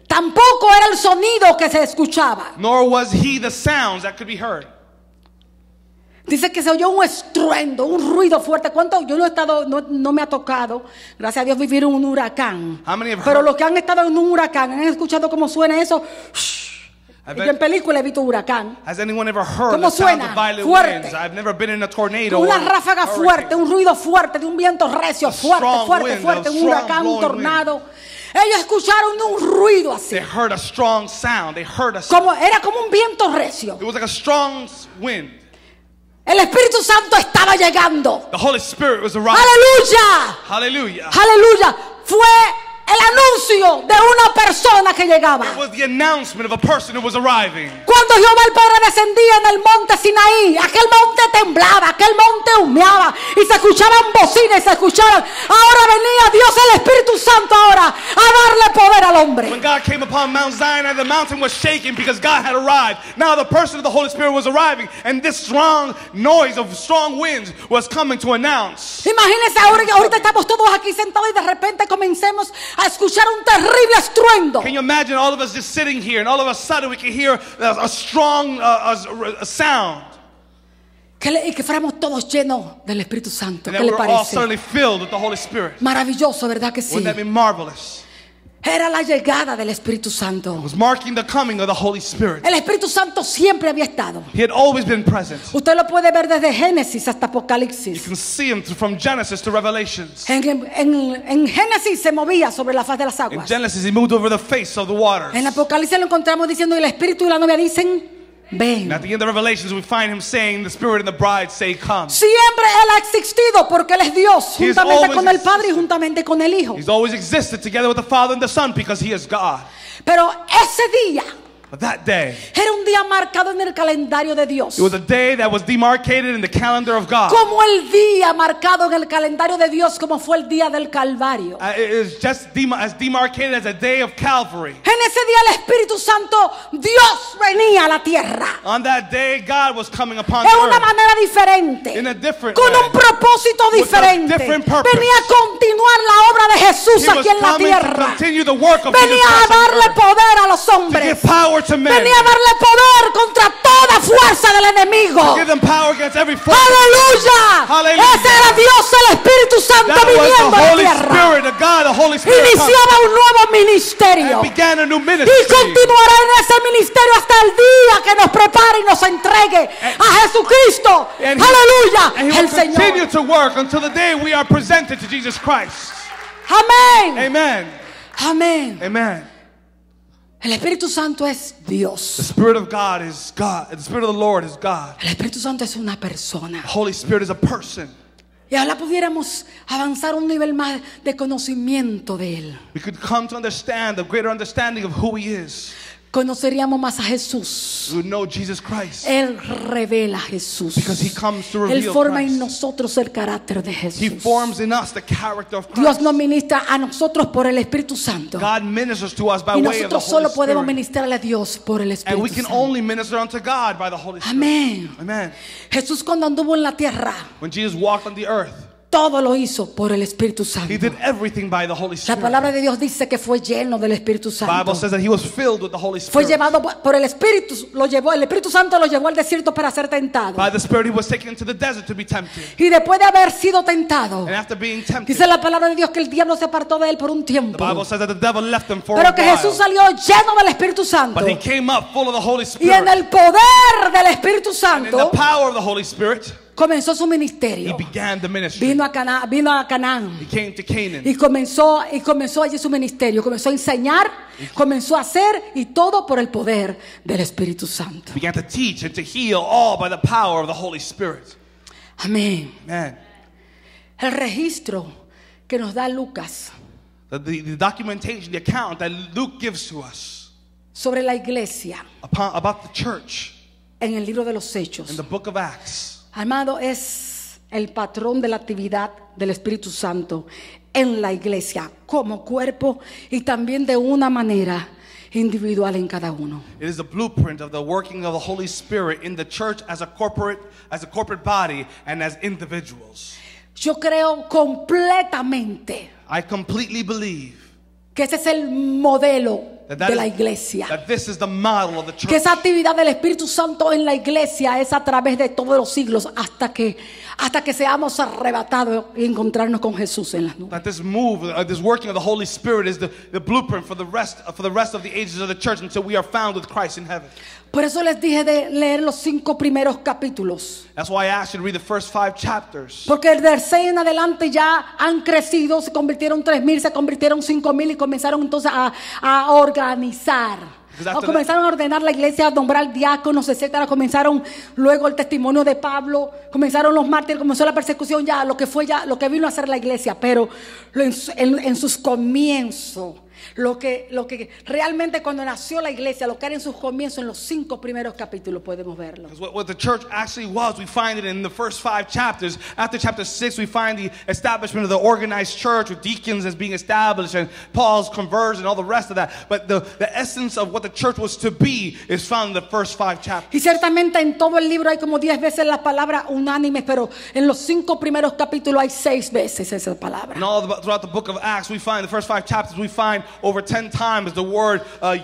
Tampoco era el sonido que se escuchaba. nor was He the sounds that could be heard. Dice que se oyó un estruendo, un ruido fuerte. ¿Cuánto? Yo no me ha tocado, gracias a Dios, vivir en un huracán. How many have Pero heard- los que han estado en un huracán han escuchado cómo suena eso. I Y bet- yo en película he visto huracán. Has anyone ever heard ¿Cómo the sound suena? of violent Fuerte. winds? I've never been in a tornado. Una or ráfaga hurricane. fuerte, un ruido fuerte de un viento recio, A fuerte, strong fuerte, wind, fuerte, a un strong huracán, un blowing tornado. Ellos escucharon un ruido así. They heard a strong sound. They heard a Era como un viento recio. It was like a strong wind. El Espíritu Santo estaba llegando. The Holy Spirit was arriving. Aleluya. Hallelujah. Aleluya. Fue el anuncio de una persona que llegaba. It was the announcement of a person who was arriving. Cuando Jehová el Padre descendía en el monte Sinaí, aquel monte temblaba, aquel monte humeaba y se escuchaban bocinas y se escuchaban. Ahora venía Dios el Espíritu Santo ahora a darle poder al hombre. When God came upon Mount Zion, and the mountain was shaking because God had arrived. Now the person of the Holy Spirit was arriving, and this strong noise of strong winds was coming to announce. Imagínense ahorita estamos todos aquí sentados y de repente comencemos a escuchar un terrible estruendo. Can you imagine all of us just sitting here, and all of a sudden we can hear a strong a sound, Y que fuéramos todos llenos del Espíritu Santo. and ¿Qué that le we're all parece? suddenly filled with the Holy Spirit? Maravilloso, ¿verdad que sí? Wouldn't that be marvelous? Era la llegada del Espíritu It Santo. was marking the coming of the Holy Spirit. El Espíritu Santo siempre había estado. He had always been present. Usted lo puede ver desde Génesis hasta You Apocalipsis. can see him from Genesis to Revelations. En Génesis se movía sobre la faz de las In aguas. Genesis, he moved over the face of the waters. En Apocalipsis lo encontramos diciendo, y el Espíritu y la novia dicen, ven. And at the end of Revelations, we find him saying, the Spirit and the bride say, come. Siempre Él ha existido porque Él es Dios, He has juntamente always con el Padre y existed. juntamente con el Hijo. He's always existed together with the Father and the Son because he is God. Pero ese día But that day, era un día marcado en el calendario de Dios. it was a day that was demarcated in the calendar of God. Como el día marcado en el calendario de Dios, como fue el día del Calvario. It is just as demarcated as a day of Calvary. En ese día el Espíritu Santo, Dios venía a la tierra. On that day, God was coming upon De the una earth manera diferente. in a different Con way. un propósito With a diferente. different purpose. Venía a continuar la obra de Jesús He was aquí en la coming to tierra. continue the work of Venía Jesus a Christ on the darle earth, poder a los to hombres. give power to men, Venía a darle poder contra toda fuerza del enemigo. give them power against every force. Aleluya. Hallelujah. Ese era Dios el Espíritu Santo That was viniendo the a la Holy tierra. Spirit of God, the Holy Spirit coming, Iniciaba un nuevo ministerio. and began a new Y ministry. continuará en ese ministerio hasta el día que nos prepare y nos entregue a Jesucristo. And he- Aleluya. And he El will continue Señor. to work until the day we are presented to Jesus Christ. Amén. Amen. Amén. Amen. El Espíritu Santo es The Dios. Spirit of God is God. The Spirit of the Lord is God. El Espíritu Santo es una persona. The Holy Spirit is a person. Y ahora pudiéramos avanzar un nivel más de conocimiento de Él. We could come to understand the greater understanding of who He is. Conoceríamos más a Jesús. We would know Jesus Christ Él revela a Jesús. because He comes to Él reveal forma en Christ. nosotros el carácter de He Jesús. forms in us the character of Dios Christ. nos ministra a nosotros por el Espíritu Santo. God ministers to us by Y way of the nosotros Holy solo podemos Spirit. ministrarle a Dios por el And we Espíritu can Santo. only minister unto God by the Holy Spirit. Amén. Amen. Jesús cuando anduvo en la tierra, When Jesus walked on the earth, todo lo hizo por el Espíritu He Santo. did everything by the Holy La Spirit. palabra de Dios dice que fue lleno del Espíritu The Santo. Bible says that He was filled with the Holy Fue Spirit. llevado por el Espíritu, el Espíritu Santo lo llevó al desierto para ser tentado. By the Spirit He was taken into the desert to be tempted. Y después de haber sido tentado, And after being tempted, dice la palabra de Dios que el diablo se apartó de él por un the tiempo. Bible says that the devil left Him for Pero a que Jesús while. salió lleno del Espíritu Santo. But He came up full of the Holy Y en Spirit. el poder del Espíritu And in the Santo power of the Holy Spirit, comenzó su He ministerio. began the ministry. Vino a Canaán. He came to Canaan. Y comenzó allí su ministerio. Comenzó a enseñar, comenzó a hacer y todo por el poder del Espíritu Santo. He began to teach and to heal, all by the power of the Holy Spirit. Amén. Man, El registro que nos da Lucas the documentation, the account that Luke gives to us sobre la iglesia about the church en el libro de los in Hechos, the book of Acts, amado, es el patrón de la actividad del Espíritu Santo en la iglesia como cuerpo y también de una manera individual en cada uno. it is a blueprint of the working of the Holy Spirit in the church as a corporate body and as individuals. Yo creo completamente I completely believe que ese es el modelo that, de la iglesia. that this is the model of the church. Que esa actividad del Espíritu Santo en la iglesia es a través de todos los siglos hasta que seamos arrebatados y encontrarnos con Jesús en las nubes. That this move, this working of the Holy Spirit is the blueprint for the rest of the ages of the church until we are found with Christ in heaven. Por eso les dije de leer los 5 primeros capítulos. That's why I asked you to read the first 5 chapters. Porque del 6 en adelante ya han crecido, se convirtieron 3,000, se convirtieron 5,000 y comenzaron entonces a organizar. Comenzaron a ordenar la iglesia, a nombrar diáconos, etcétera. Comenzaron luego el testimonio de Pablo, comenzaron los mártires, comenzó la persecución, ya lo que vino a hacer la iglesia. Pero en sus comienzos, lo que realmente cuando nació la iglesia, lo que era en sus comienzos, en los 5 primeros capítulos podemos verlo. What the church actually was, we find it in the first 5 chapters. After chapter 6, we find the establishment of the organized church with deacons as being established and Paul's conversion and all the rest of that. But the essence of what the church was to be is found in the first 5 chapters. Y ciertamente en todo el libro hay como 10 veces la palabra unánimes, pero en los 5 primeros capítulos hay 6 veces esa palabra. And throughout the book of Acts, we find the first 5 chapters, we find over 10 times the word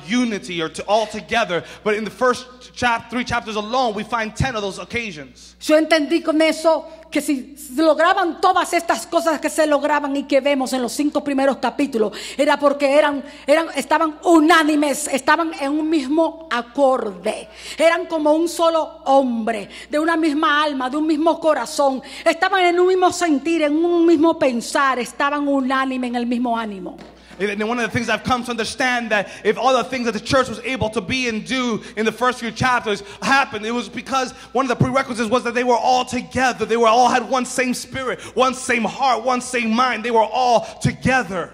unity or all together. But in the first 3 chapters alone, we find 10 of those occasions. Yo entendí con eso que si lograban todas estas cosas que se lograban y que vemos en los 5 primeros capítulos, era porque estaban unánimes, estaban en un mismo acorde, eran como un solo hombre, de una misma alma, de un mismo corazón, estaban en un mismo sentir, en un mismo pensar, estaban unánimes en el mismo ánimo. And one of the things I've come to understand, that if all the things that the church was able to be and do in the first few chapters happened, it was because one of the prerequisites was that they were all together. They were all had one same spirit, one same heart, one same mind. They were all together.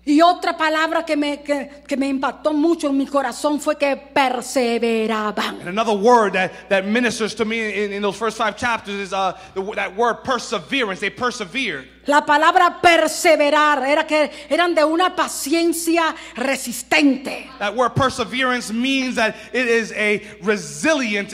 Y otra palabra que me impactó mucho en mi corazón fue que perseveraban. And another word that ministers to me in those first 5 chapters is that word perseverance. They persevered. La palabra perseverar era que eran de una paciencia resistente. That word perseverance means that it is a resilient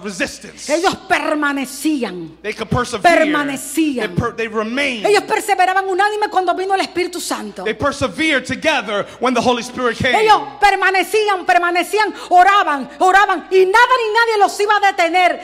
resistance. Ellos permanecían. They could persevere. Permanecían. They remained. Ellos perseveraban unánime cuando vino el Espíritu Santo. They persevered together when the Holy Spirit came. Ellos permanecían, oraban y nada ni nadie los iba a detener.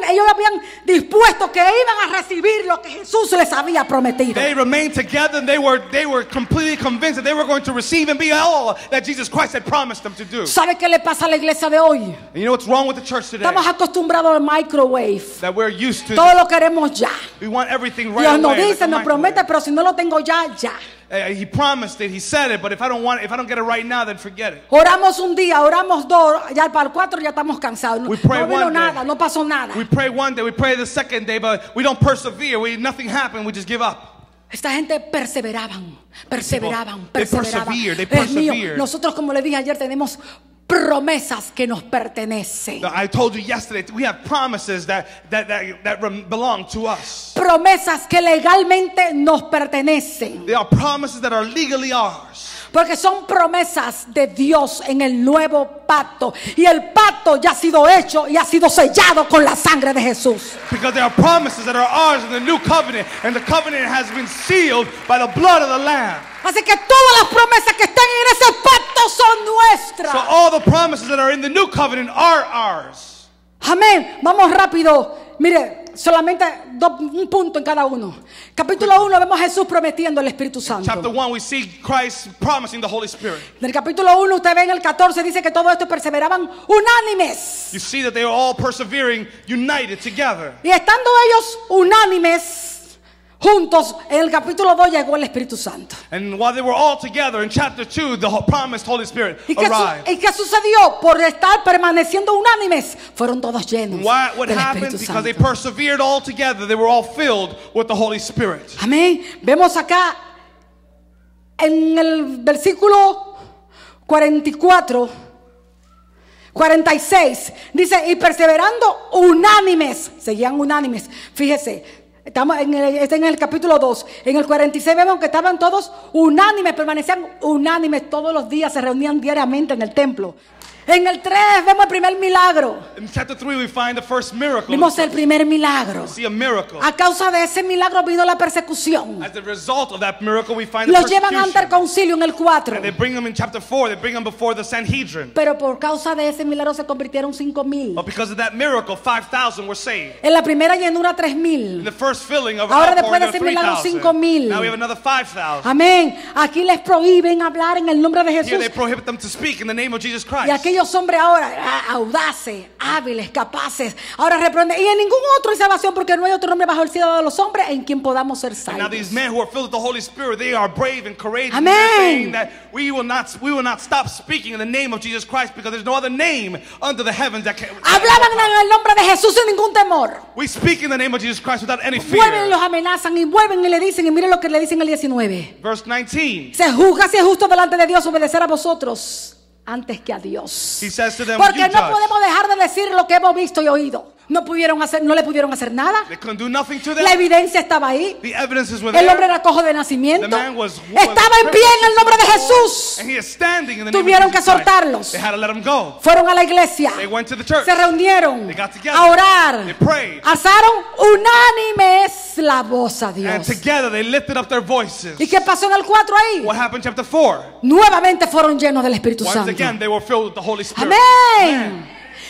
Ellos habían dispuesto que iban a recibir lo que Jesús les había prometido. They remained together and they were completely convinced that they were going to receive and be all that Jesus Christ had promised them to do. ¿Sabe qué le pasa a la iglesia de hoy? And you know what's wrong with the church today? Estamos acostumbrados al microwave. That we're used to. Todo lo queremos ya. We want everything right Dios nos away. dice, nos promete, pero si no lo tengo ya. He promised it, he said it, but if I don't get it right now, then forget it. Oramos un día, oramos dos, ya para el 4 ya estamos cansados. No, We pray no vino one day. nada, no pasó nada. We pray one day, we pray the second day, but we don't persevere. Nothing happened, we just give up. Esta gente perseveraban. They persevere, they Es mío, persevere. nosotros, como le dije ayer, tenemos promesas que nos pertenecen. I told you yesterday, we have promises that belong to us. Promesas que legalmente nos pertenecen. They are promises that are legally ours. Porque son promesas de Dios en el nuevo pacto. Y el pacto ya ha sido hecho y ha sido sellado con la sangre de Jesús. Because there are promises that are ours in the new covenant, and the covenant has been sealed by the blood of the Lamb. Así que todas las promesas que están en ese pacto son nuestras. So all the promises that are in the new covenant are ours. Amén. Vamos rápido. Mire, solamente un punto en cada uno. Capítulo 1 vemos a Jesús prometiendo el Espíritu Santo. Chapter 1, we see Christ promising the Holy Spirit. En el capítulo 1 usted ve en el 14 dice que todo esto perseveraban unánimes. You see that they are all persevering, united together. Y estando ellos unánimes juntos, en el capítulo 2 llegó el Espíritu Santo. And while they were all together in chapter 2, the promised Holy Spirit ¿Y arrived. qué sucedió? Por estar permaneciendo unánimes, fueron todos llenos What del happened? Espíritu Because they Santo. persevered all together, they were all filled with the Holy Spirit. Amén. Vemos acá en el versículo 44, 46, dice, y perseverando unánimes, seguían unánimes. Fíjese, está en el capítulo 2. En el 46 vemos que estaban todos unánimes, permanecían unánimes todos los días, se reunían diariamente en el templo. En el 3 vemos el primer milagro. In chapter 3, we find the first miracle. Vimos el primer milagro. We see a miracle. A causa de ese milagro vino la persecución. As a result of that miracle, we find the Los llevan ante el persecution. concilio en el 4. And they bring them in chapter 4, they bring them before the Sanhedrin. Pero por causa de ese milagro se convirtieron 5,000. But because of that miracle, 5,000 were saved. En la primera llenura In 3,000. the first filling of Ahora outpouring después de of ese milagro, 3,000. 5,000. Now we have another 5,000. Amén. Aquí les prohíben hablar en el nombre de Here Jesús. they prohibit them to speak in the name of Jesus Y Christ. aquellos hombres ahora, audaces, hábiles, capaces, ahora reprenden. Y en ningún otro hay salvación, porque no hay otro nombre bajo el cielo de los hombres en quien podamos ser And now these salvos. men who are filled with the Holy Spirit, they are brave and courageous. Amen. They're saying that we will not stop speaking in the name of Jesus Christ, because there's no other name under the heavens that can. Hablaban en el nombre de Jesús sin ningún temor. We speak in the name of Jesus Christ without any Vuelven y fear. los amenazan y vuelven y le dicen, y miren lo que le dicen el 19. Verse 19. Se juzga si es justo delante de Dios obedecer a vosotros antes que a Dios. He says to them, Porque "You no judge." podemos dejar de decir lo que hemos visto y oído. No le pudieron hacer nada. They couldn't do nothing to them. La evidencia estaba ahí. The evidences were El hombre there. era cojo de nacimiento. The man was Estaba en pie en el nombre de Jesús. And he is standing in the name Tuvieron of que Jesus Christ. soltarlos. They had to let him go. Fueron a la iglesia. They went to the church. Se reunieron They got together. a orar. They prayed. Alzaron unánimes la voz a And Dios. together they lifted up their voices. ¿Y qué pasó en el 4 ahí? What happened in chapter 4? Nuevamente fueron llenos del Espíritu Once Santo. again, they were filled with the Holy Spirit. Amén.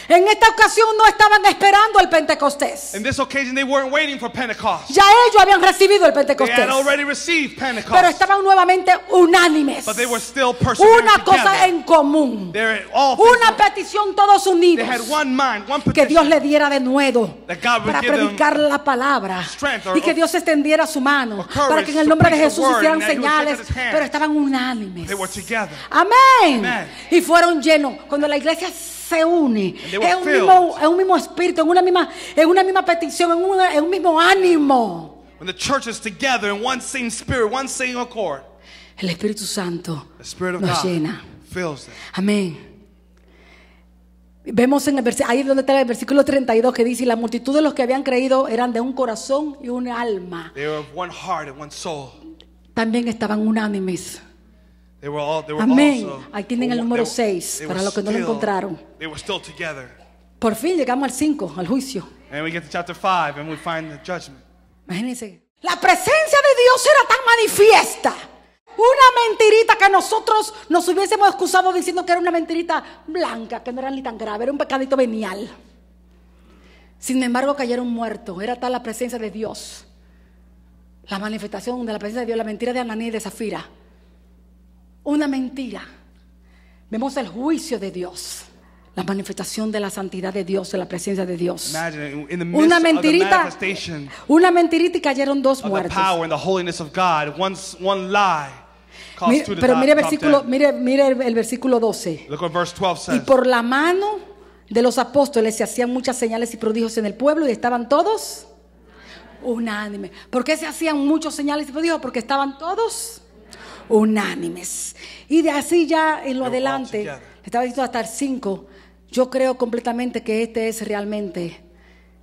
En esta ocasión no estaban esperando el Pentecostés. In this occasion, they weren't waiting for Pentecost. Ya ellos habían recibido el They Pentecostés. had already received Pero Pentecost. estaban nuevamente unánimes. But they were still persevering Una cosa together. en común. They're all Una petición todos they unidos. had one mind, one Que Dios petition. le diera de nuevo That God would para give them predicar la palabra. strength or- Y que Dios extendiera su mano or courage para que en el to nombre de preach the Jesús word hicieran and that he would señales. stretch out his hands. Pero estaban unánimes. They were together. Amén. Amen. Y fueron llenos. Cuando la iglesia se une, they were es un filled. mismo espíritu, en una misma petición, en un mismo ánimo. When the church is together in one same spirit, one same accord, El Espíritu Santo the Spirit of nos God llena. fills them. Amén. Vemos en ahí es donde está el versículo 32 que dice: y la multitud de los que habían creído eran de un corazón y un alma. They were of one heart and one soul. También estaban unánimes. They were Amén. also. Ahí tienen el número they were- 6 they para were los que no lo still- encontraron. They were still together. Por fin llegamos al 5, al juicio. And we get to chapter 5 and we find the judgment. Imagínense. La presencia de Dios era tan manifiesta. Una mentirita que nosotros nos hubiésemos excusado diciendo que era una mentirita blanca, que no era ni tan grave, era un pecadito venial. Sin embargo, cayeron muertos. Era tal la presencia de Dios. La manifestación de la presencia de Dios, la mentira de Ananí y de Zafira. Una mentira. Vemos el juicio de Dios. La manifestación de la santidad de Dios, de la presencia de Dios. Imagine in the midst Una of the mentirita. manifestation Una mentirita y cayeron 2 of the muertos. power and the holiness of God, one lie Calls to the Pero mire, top versículo, 10. mire el versículo 12. Look what verse 12 Y says. por la mano de los apóstoles se hacían muchas señales y prodigios en el pueblo y estaban todos unánimes. ¿Por qué se hacían muchas señales y prodigios? Porque estaban todos unánimes. Y de así ya en lo They were all adelante, together. estaba diciendo hasta el 5, yo creo completamente que este es realmente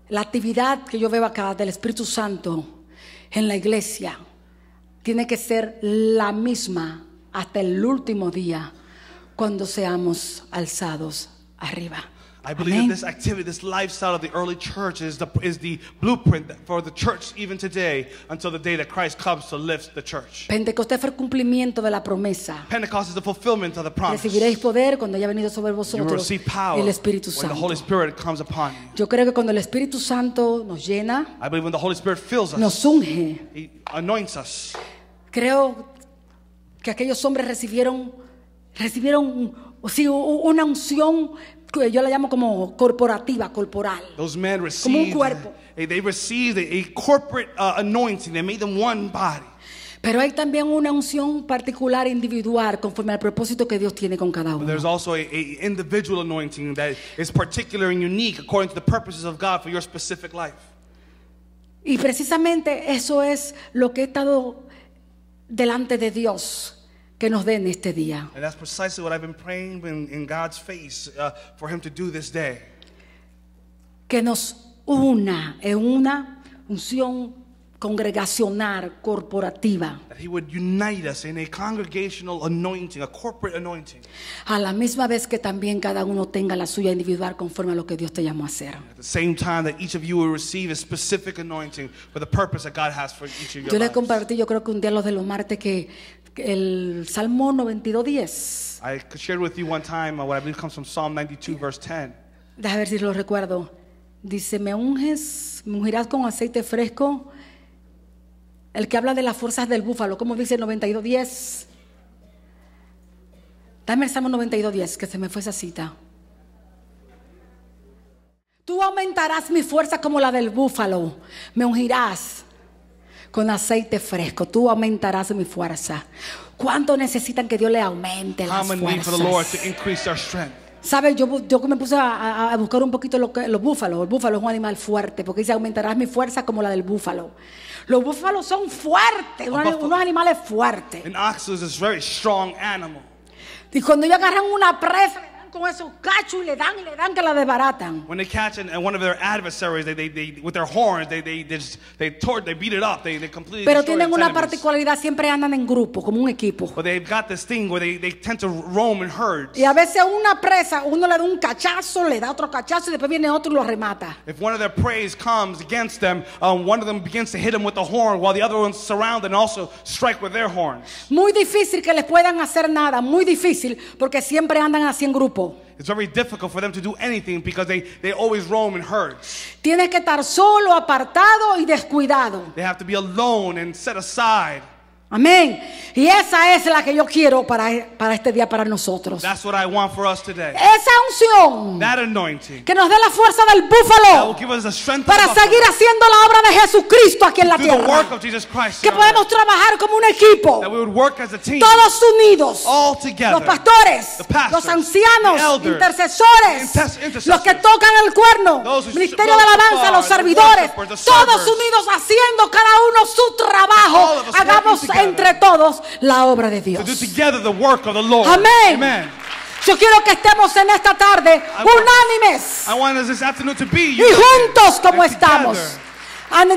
la actividad que yo veo acá del Espíritu Santo en la iglesia. Tiene que ser la misma hasta el último día cuando seamos alzados arriba. I believe Amén. that this activity, this lifestyle of the early church is the blueprint for the church even today until the day that Christ comes to lift the church. Pentecostés fue el cumplimiento de la promesa. Pentecost is the fulfillment of the promise. Recibiréis poder cuando haya venido sobre You will vosotros receive power el Espíritu when the Holy Santo. Spirit comes upon you. Yo creo que cuando el Espíritu Santo nos llena, I believe when the Holy Spirit fills us, nos unge, He anoints us. creo que aquellos hombres recibieron sí, una unción que yo la llamo como corporativa, corporal. Those men Como un received, cuerpo. they received a corporate anointing that made them one body. Pero hay también una unción particular individual conforme al propósito que Dios tiene con cada But uno. there's also a individual anointing that is particular and unique according to the purposes of God for your specific life. Y precisamente eso es lo que he estado delante de Dios que nos dé en este día. And that's precisely what I've been praying in God's face for Him to do this day. Que nos una en una unción congregacional, corporativa, That He would unite us in a congregational anointing, a corporate anointing. a la misma vez que también cada uno tenga la suya individual conforme a lo que Dios te llamó a hacer. At the same time that each of you will receive a specific anointing for the purpose that God has for each of your Yo les lives. compartí, yo creo que un día los de los martes, que el Salmo 92:10, I shared with you one time what I believe comes from Psalm 92 verse 10. déjame ver si lo recuerdo. Dice, me ungirás con aceite fresco. El que habla de las fuerzas del búfalo, como dice el 92:10. Dame el Salmo 92:10, que se me fue esa cita. Tú aumentarás mi fuerza como la del búfalo. Me ungirás con aceite fresco. Tú aumentarás mi fuerza. ¿Cuánto necesitan que Dios le aumente How las many need for the Lord fuerzas? to increase our strength? ¿Sabes? Yo me puse a buscar un poquito los búfalos. El búfalo es un animal fuerte, porque dice, aumentarás mi fuerza como la del búfalo. Los búfalos son fuertes, unos animales fuertes. An ox is a very strong animal. Y cuando ellos agarran una presa, le dan con esos cachos y le dan que la desbaratan. When they catch one of their adversaries, they with their horns, they beat it up. They completely Pero destroy tienen its una enemies. particularidad, siempre andan en grupo, como un equipo. But they've got this thing where they tend to roam in herds. Y a veces una presa, uno le da un cachazo, le da otro cachazo y después viene otro y lo remata. If one of their prey comes against them, one of them begins to hit them with the horn, while the other ones surround and also strike with their horns. Muy difícil que les puedan hacer nada, muy difícil, porque siempre andan así en grupo. It's very difficult for them to do anything because they always roam in herds. Tienes que estar solo, apartado y descuidado. They have to be alone and set aside. Amén. Y esa es la que yo quiero para este día para nosotros. That's what I want for us today. Esa unción That anointing que nos dé la fuerza del that will búfalo give us the strength para of the seguir haciendo la obra de Jesucristo aquí en la do the work tierra. of Jesus Christ. Que in our lives. podemos trabajar como un equipo, That we would work as a team, todos unidos. all together. Los pastores, The pastors, los ancianos, the elders, intercesores, intercessors, los que tocan el cuerno, those who ministerio de blow the alabanza, bar, los the servidores, worshipers, the todos servers. unidos haciendo cada uno su trabajo. All of us Hagamos working together. entre todos la obra de Dios. to do together the work of the Lord. Amén. Amen. Yo quiero que estemos en esta tarde unánimes I want us this afternoon to be y juntos como and estamos,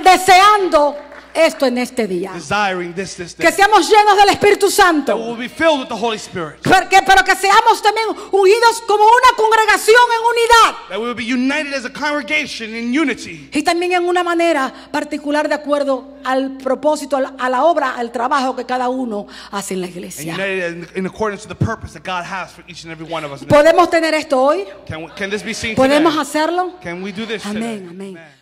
deseando esto en este día. desiring this day. Que seamos llenos del Espíritu That Santo. we will be filled with the Holy Spirit. Pero que seamos también unidos como una congregación en unidad. That we will be united as a congregation in unity. Y también en una manera particular de acuerdo al propósito, a la obra, al trabajo que cada uno hace en la And iglesia. united in accordance to the purpose that God has for each and every one of us. ¿Podemos tener esto hoy? Can this be seen ¿Podemos today? hacerlo? Can we do this Amén, today? amén. Amen.